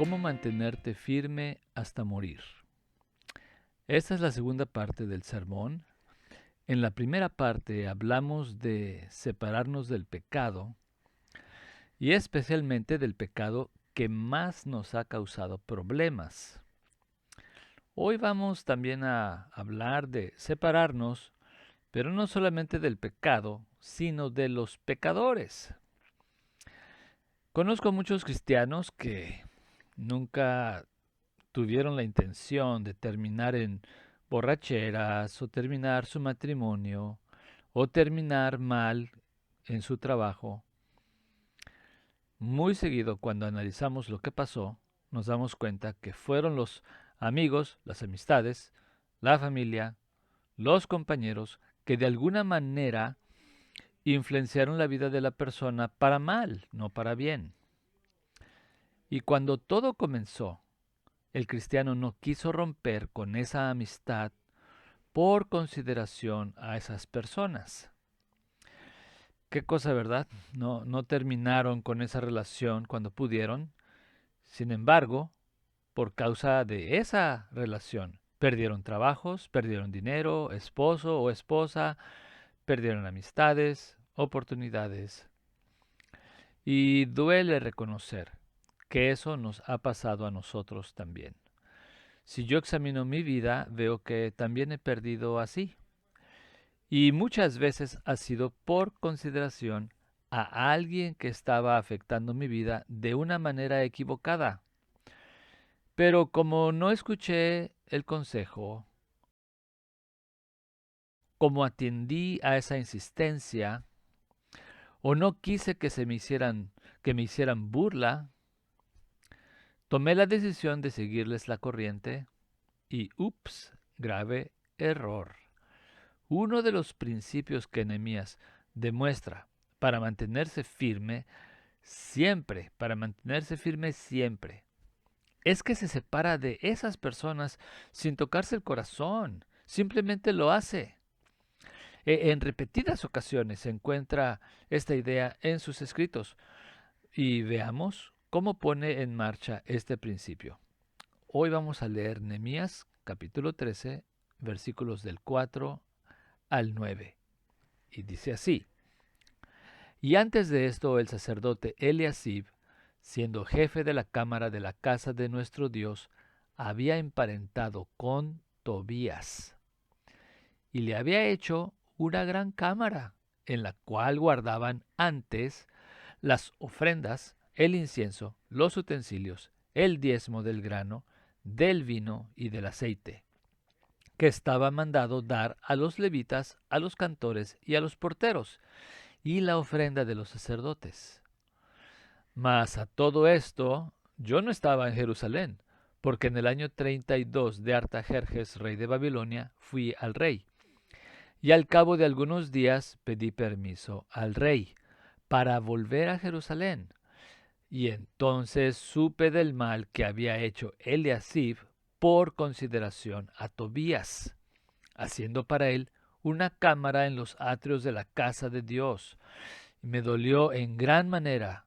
¿Cómo mantenerte firme hasta morir? Esta es la segunda parte del sermón. En la primera parte hablamos de separarnos del pecado y especialmente del pecado que más nos ha causado problemas. Hoy vamos también a hablar de separarnos, pero no solamente del pecado, sino de los pecadores. Conozco muchos cristianos que nunca tuvieron la intención de terminar en borracheras o terminar su matrimonio o terminar mal en su trabajo. Muy seguido cuando analizamos lo que pasó, nos damos cuenta que fueron los amigos, las amistades, la familia, los compañeros que de alguna manera influenciaron la vida de la persona para mal, no para bien. Y cuando todo comenzó, el cristiano no quiso romper con esa amistad por consideración a esas personas. Qué cosa, ¿verdad? No terminaron con esa relación cuando pudieron. Sin embargo, por causa de esa relación, perdieron trabajos, perdieron dinero, esposo o esposa, perdieron amistades, oportunidades. Y duele reconocer que eso nos ha pasado a nosotros también. Si yo examino mi vida, veo que también he perdido así. Y muchas veces ha sido por consideración a alguien que estaba afectando mi vida de una manera equivocada. Pero como no escuché el consejo, como atendí a esa insistencia, o no quise que me hicieran burla, tomé la decisión de seguirles la corriente y ups, grave error. Uno de los principios que Nehemías demuestra para mantenerse firme siempre, es que se separa de esas personas sin tocarse el corazón, simplemente lo hace. En repetidas ocasiones se encuentra esta idea en sus escritos y veamos cómo pone en marcha este principio. Hoy vamos a leer Nehemías capítulo 13, versículos del 4 al 9. Y dice así: Y antes de esto el sacerdote Eliasib, siendo jefe de la cámara de la casa de nuestro Dios, había emparentado con Tobías, y le había hecho una gran cámara, en la cual guardaban antes las ofrendas, el incienso, los utensilios, el diezmo del grano, del vino y del aceite, que estaba mandado dar a los levitas, a los cantores y a los porteros, y la ofrenda de los sacerdotes. Mas a todo esto yo no estaba en Jerusalén, porque en el año 32 de Artajerjes, rey de Babilonia, fui al rey. Y al cabo de algunos días pedí permiso al rey para volver a Jerusalén. Y entonces supe del mal que había hecho Eliasib por consideración a Tobías, haciendo para él una cámara en los atrios de la casa de Dios. Y me dolió en gran manera,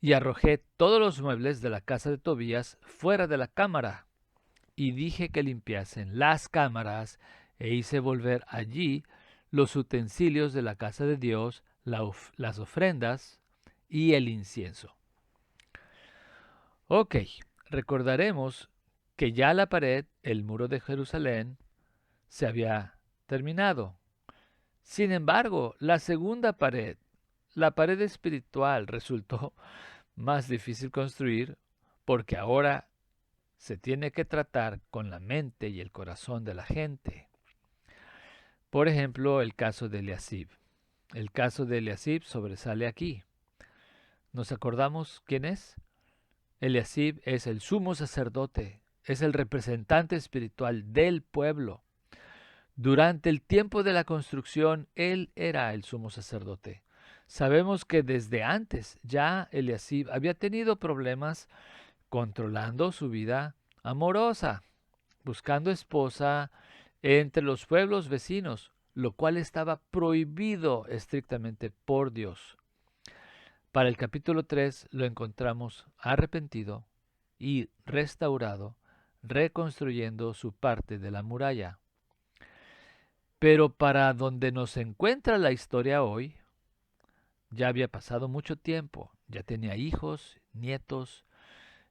y arrojé todos los muebles de la casa de Tobías fuera de la cámara, y dije que limpiasen las cámaras, e hice volver allí los utensilios de la casa de Dios, las ofrendas y el incienso. Ok, recordaremos que ya la pared, el muro de Jerusalén, se había terminado. Sin embargo, la segunda pared, la pared espiritual, resultó más difícil construir porque ahora se tiene que tratar con la mente y el corazón de la gente. Por ejemplo, el caso de Eliasib. El caso de Eliasib sobresale aquí. ¿Nos acordamos quién es? Eliasib es el sumo sacerdote, es el representante espiritual del pueblo. Durante el tiempo de la construcción, él era el sumo sacerdote. Sabemos que desde antes ya Eliasib había tenido problemas controlando su vida amorosa, buscando esposa entre los pueblos vecinos, lo cual estaba prohibido estrictamente por Dios. Para el capítulo 3 lo encontramos arrepentido, y restaurado, reconstruyendo su parte de la muralla. Pero para donde nos encuentra la historia hoy, ya había pasado mucho tiempo, ya tenía hijos, nietos,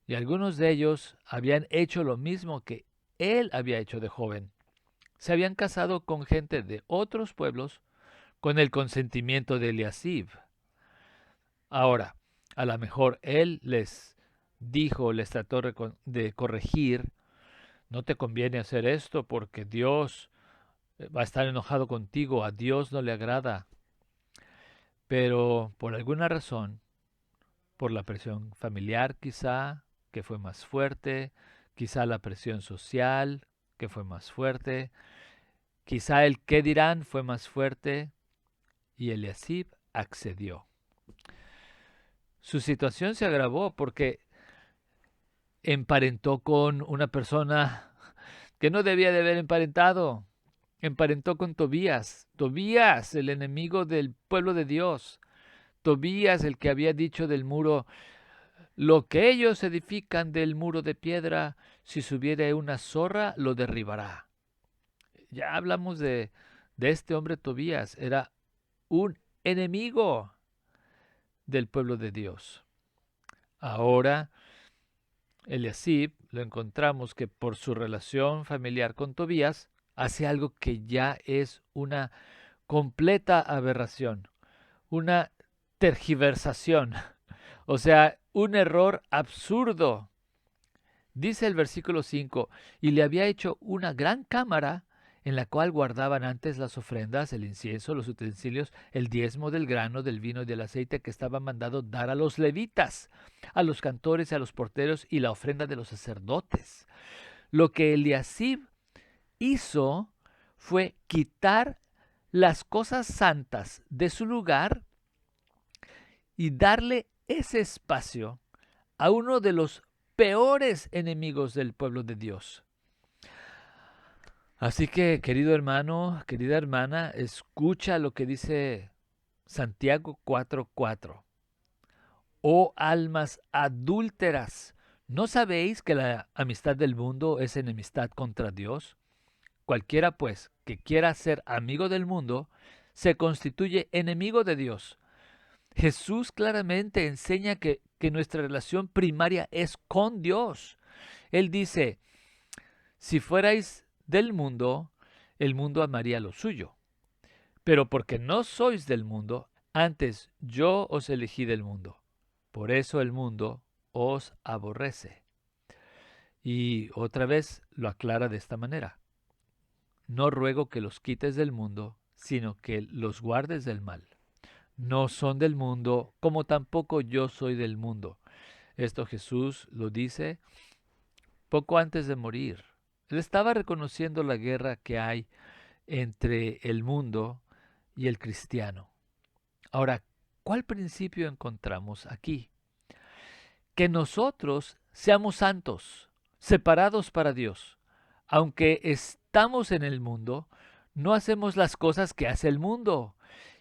y algunos de ellos habían hecho lo mismo que él había hecho de joven. Se habían casado con gente de otros pueblos con el consentimiento de Eliasib. Ahora, a lo mejor él les dijo, les trató de corregir, no te conviene hacer esto porque Dios va a estar enojado contigo, a Dios no le agrada. Pero por alguna razón, por la presión familiar quizá, que fue más fuerte, quizá la presión social, que fue más fuerte, quizá el qué dirán fue más fuerte, y Eliasib accedió. Su situación se agravó porque emparentó con una persona que no debía de haber emparentado. Emparentó con Tobías, Tobías, el enemigo del pueblo de Dios. Tobías, el que había dicho del muro, lo que ellos edifican del muro de piedra, si subiere una zorra, lo derribará. Ya hablamos de este hombre Tobías, era un enemigo del pueblo de Dios. Ahora, Eliasib lo encontramos que por su relación familiar con Tobías, hace algo que ya es una completa aberración, una tergiversación, o sea, un error absurdo. Dice el versículo 5, y le había hecho una gran cámara en la cual guardaban antes las ofrendas, el incienso, los utensilios, el diezmo del grano, del vino y del aceite que estaba mandado dar a los levitas, a los cantores y a los porteros y la ofrenda de los sacerdotes. Lo que Eliasib hizo fue quitar las cosas santas de su lugar y darle ese espacio a uno de los peores enemigos del pueblo de Dios. Así que, querido hermano, querida hermana, escucha lo que dice Santiago 4:4. Oh almas adúlteras, ¿no sabéis que la amistad del mundo es enemistad contra Dios? Cualquiera, pues, que quiera ser amigo del mundo, se constituye enemigo de Dios. Jesús claramente enseña que nuestra relación primaria es con Dios. Él dice, si fuerais del mundo, el mundo amaría lo suyo. Pero porque no sois del mundo, antes yo os elegí del mundo. Por eso el mundo os aborrece. Y otra vez lo aclara de esta manera. No ruego que los quites del mundo, sino que los guardes del mal. No son del mundo, como tampoco yo soy del mundo. Esto Jesús lo dice poco antes de morir. Él estaba reconociendo la guerra que hay entre el mundo y el cristiano. Ahora, ¿cuál principio encontramos aquí? Que nosotros seamos santos, separados para Dios. Aunque estamos en el mundo, no hacemos las cosas que hace el mundo.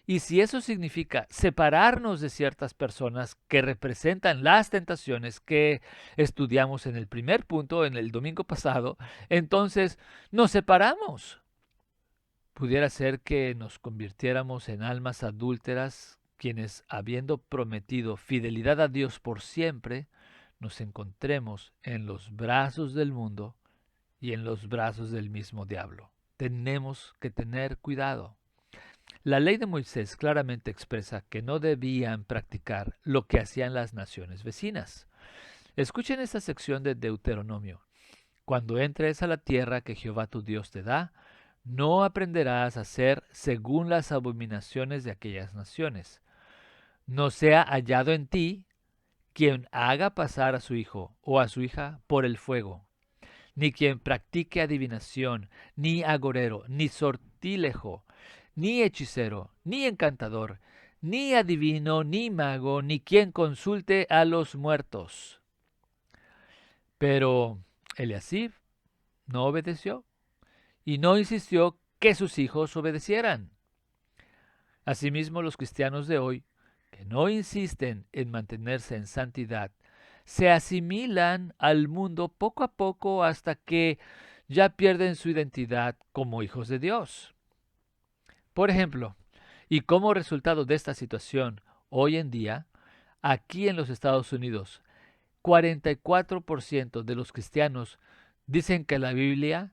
Y si eso significa separarnos de ciertas personas que representan las tentaciones que estudiamos en el primer punto, en el domingo pasado, entonces nos separamos. Pudiera ser que nos convirtiéramos en almas adúlteras, quienes, habiendo prometido fidelidad a Dios por siempre, nos encontremos en los brazos del mundo y en los brazos del mismo diablo. Tenemos que tener cuidado. La ley de Moisés claramente expresa que no debían practicar lo que hacían las naciones vecinas. Escuchen esta sección de Deuteronomio. Cuando entres a la tierra que Jehová tu Dios te da, no aprenderás a hacer según las abominaciones de aquellas naciones. No sea hallado en ti quien haga pasar a su hijo o a su hija por el fuego, ni quien practique adivinación, ni agorero, ni sortilejo, ni hechicero, ni encantador, ni adivino, ni mago, ni quien consulte a los muertos. Pero Eliasib no obedeció y no insistió que sus hijos obedecieran. Asimismo, los cristianos de hoy, que no insisten en mantenerse en santidad, se asimilan al mundo poco a poco hasta que ya pierden su identidad como hijos de Dios. Por ejemplo, y como resultado de esta situación, hoy en día, aquí en los Estados Unidos, 44% de los cristianos dicen que la Biblia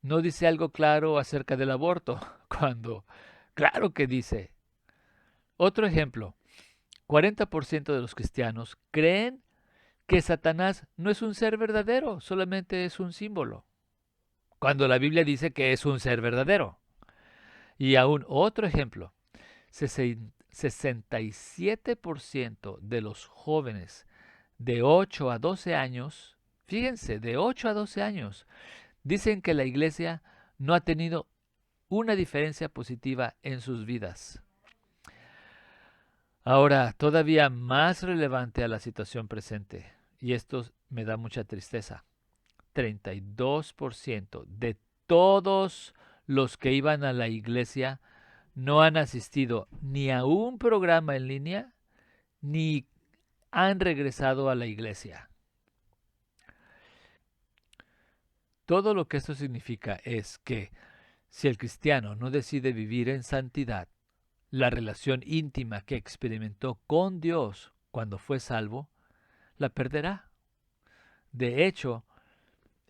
no dice algo claro acerca del aborto, cuando claro que dice. Otro ejemplo, 40% de los cristianos creen que Satanás no es un ser verdadero, solamente es un símbolo, cuando la Biblia dice que es un ser verdadero. Y aún otro ejemplo, 67% de los jóvenes de 8 a 12 años, fíjense, de 8 a 12 años, dicen que la iglesia no ha tenido una diferencia positiva en sus vidas. Ahora, todavía más relevante a la situación presente, y esto me da mucha tristeza, 32% de todos los que iban a la iglesia no han asistido ni a un programa en línea, ni han regresado a la iglesia. Todo lo que esto significa es que si el cristiano no decide vivir en santidad, la relación íntima que experimentó con Dios cuando fue salvo, la perderá. De hecho,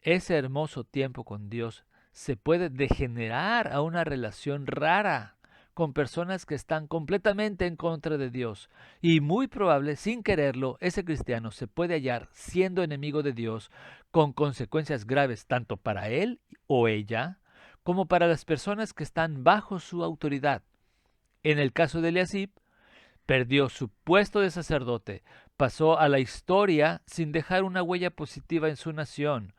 ese hermoso tiempo con Dios se puede degenerar a una relación rara con personas que están completamente en contra de Dios. Y muy probable, sin quererlo, ese cristiano se puede hallar siendo enemigo de Dios con consecuencias graves tanto para él o ella como para las personas que están bajo su autoridad. En el caso de Eliasib, perdió su puesto de sacerdote, pasó a la historia sin dejar una huella positiva en su nación.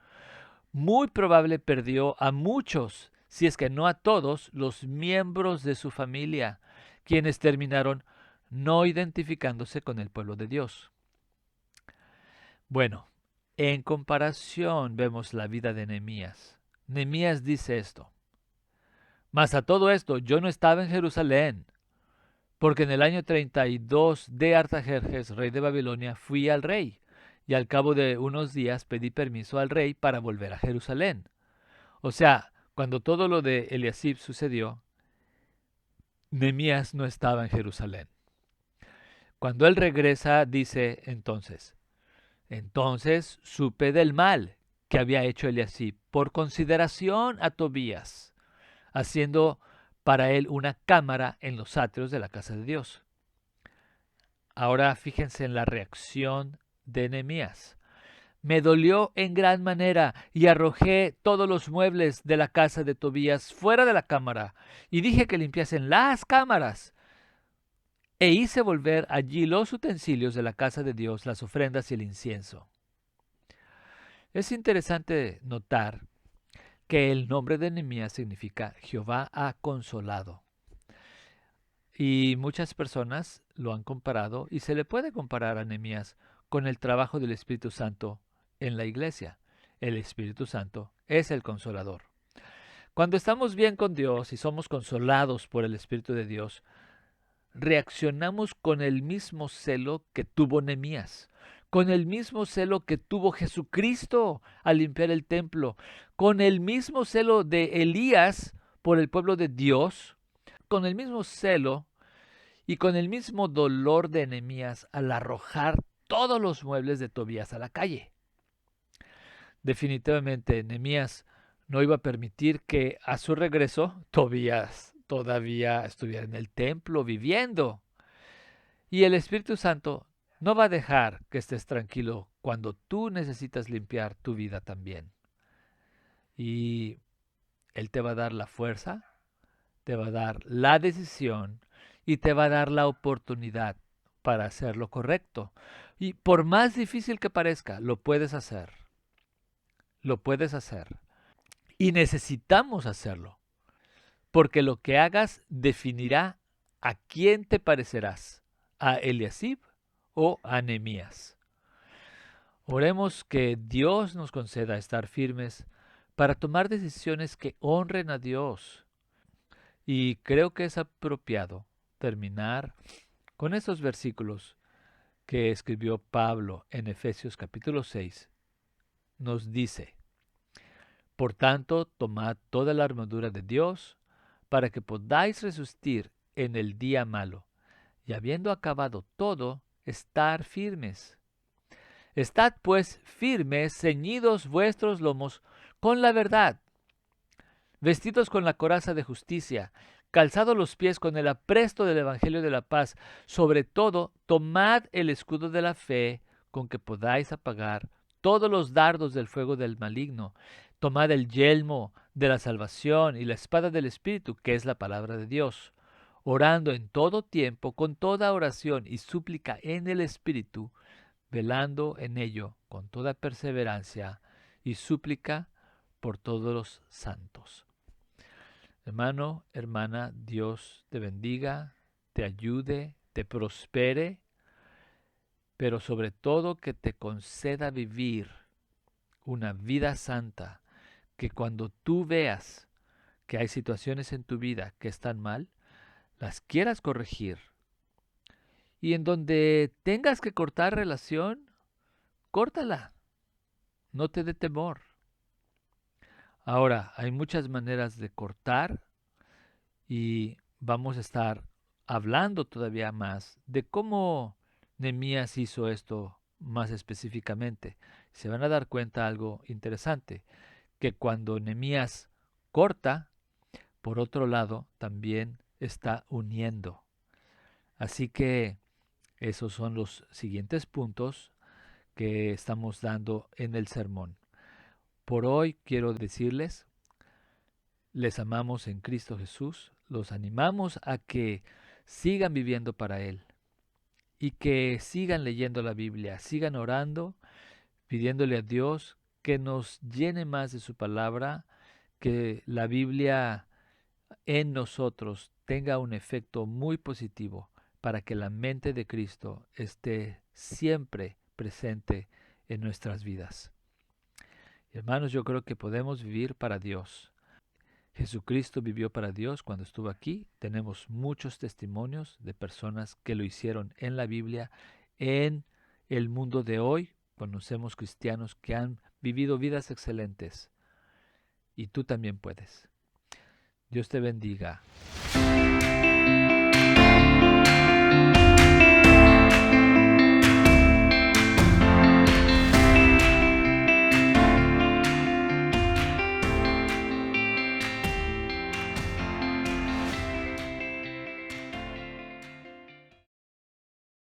Muy probable perdió a muchos, si es que no a todos, los miembros de su familia, quienes terminaron no identificándose con el pueblo de Dios. Bueno, en comparación vemos la vida de Nehemías. Nehemías dice esto: mas a todo esto yo no estaba en Jerusalén, porque en el año 32 de Artajerjes, rey de Babilonia, fui al rey, y al cabo de unos días pedí permiso al rey para volver a Jerusalén. O sea, cuando todo lo de Eliasib sucedió, Nehemías no estaba en Jerusalén. Cuando él regresa, dice entonces supe del mal que había hecho Eliasib por consideración a Tobías, haciendo para él una cámara en los atrios de la casa de Dios. Ahora fíjense en la reacción de Nehemías. Me dolió en gran manera y arrojé todos los muebles de la casa de Tobías fuera de la cámara y dije que limpiasen las cámaras e hice volver allí los utensilios de la casa de Dios, las ofrendas y el incienso. Es interesante notar que el nombre de Nehemías significa Jehová ha consolado. Y muchas personas lo han comparado y se le puede comparar a Nehemías con el trabajo del Espíritu Santo en la iglesia. El Espíritu Santo es el consolador. Cuando estamos bien con Dios y somos consolados por el Espíritu de Dios, reaccionamos con el mismo celo que tuvo Nehemías, con el mismo celo que tuvo Jesucristo al limpiar el templo, con el mismo celo de Elías por el pueblo de Dios, con el mismo celo y con el mismo dolor de Nehemías al arrojar todos los muebles de Tobías a la calle. Definitivamente Nehemías no iba a permitir que a su regreso Tobías todavía estuviera en el templo viviendo. Y el Espíritu Santo no va a dejar que estés tranquilo cuando tú necesitas limpiar tu vida también. Y Él te va a dar la fuerza, te va a dar la decisión y te va a dar la oportunidad para hacer lo correcto. Y por más difícil que parezca, lo puedes hacer. Lo puedes hacer. Y necesitamos hacerlo, porque lo que hagas definirá a quién te parecerás, a Eliasib o a Nehemías. Oremos que Dios nos conceda estar firmes para tomar decisiones que honren a Dios. Y creo que es apropiado terminar con estos versículos que escribió Pablo en Efesios capítulo 6 nos dice: por tanto, tomad toda la armadura de Dios para que podáis resistir en el día malo, y habiendo acabado todo, estar firmes. Estad pues firmes, ceñidos vuestros lomos con la verdad, vestidos con la coraza de justicia, calzados los pies con el apresto del Evangelio de la paz. Sobre todo, tomad el escudo de la fe, con que podáis apagar todos los dardos del fuego del maligno. Tomad el yelmo de la salvación y la espada del Espíritu, que es la palabra de Dios, orando en todo tiempo, con toda oración y súplica en el Espíritu, velando en ello con toda perseverancia y súplica por todos los santos. Hermano, hermana, Dios te bendiga, te ayude, te prospere, pero sobre todo que te conceda vivir una vida santa, que cuando tú veas que hay situaciones en tu vida que están mal, las quieras corregir. Y en donde tengas que cortar relación, córtala, no te dé temor. Ahora, hay muchas maneras de cortar y vamos a estar hablando todavía más de cómo Nehemías hizo esto más específicamente. Se van a dar cuenta algo interesante, que cuando Nehemías corta, por otro lado, también está uniendo. Así que esos son los siguientes puntos que estamos dando en el sermón. Por hoy quiero decirles, les amamos en Cristo Jesús, los animamos a que sigan viviendo para Él y que sigan leyendo la Biblia, sigan orando, pidiéndole a Dios que nos llene más de su palabra, que la Biblia en nosotros tenga un efecto muy positivo para que la mente de Cristo esté siempre presente en nuestras vidas. Hermanos, yo creo que podemos vivir para Dios. Jesucristo vivió para Dios cuando estuvo aquí. Tenemos muchos testimonios de personas que lo hicieron en la Biblia. En el mundo de hoy conocemos cristianos que han vivido vidas excelentes. Y tú también puedes. Dios te bendiga.